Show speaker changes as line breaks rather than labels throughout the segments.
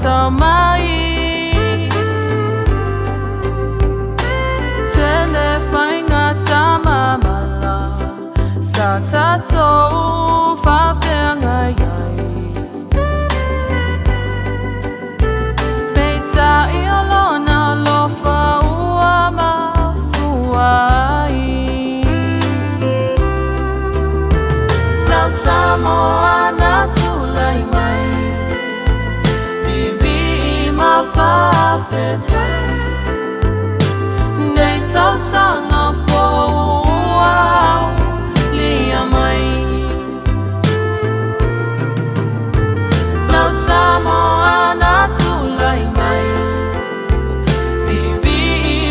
samai telefai ngata mamala sa tato fa fenga yai beta iolona lo fa uama fuai Tau Samoan atulai mai Vivi ma fa fetai Nei Tausaga Fou Manuia mai Tau Samoan atulai mai Vivi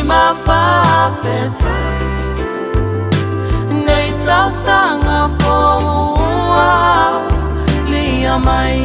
ma fa fetai Nei Tausaga Fou Manuia mai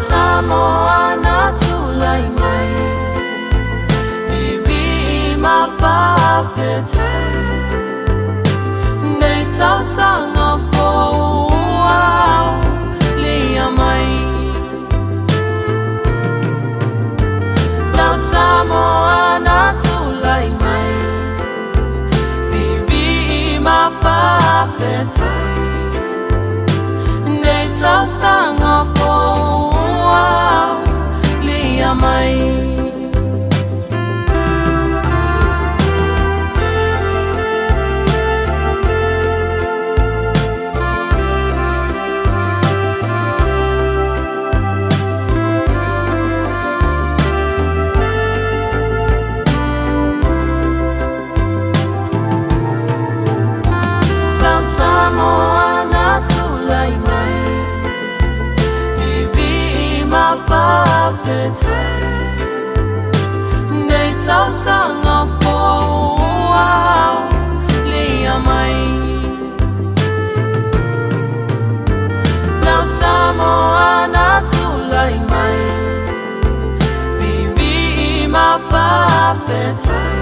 Samoan atulai mai Vivi ma fa fetai Nei Tausaga Fou Manuia mai Tau Samoan atulai mai Vivi ma fa fetai Nei Tausaga Fou Manuia mai Tau Samoan atulai mai Vivi ma fa fetai Nei Tausaga Fou Manuia mai Tau Samoan atulai mai Vivi ma fa fetai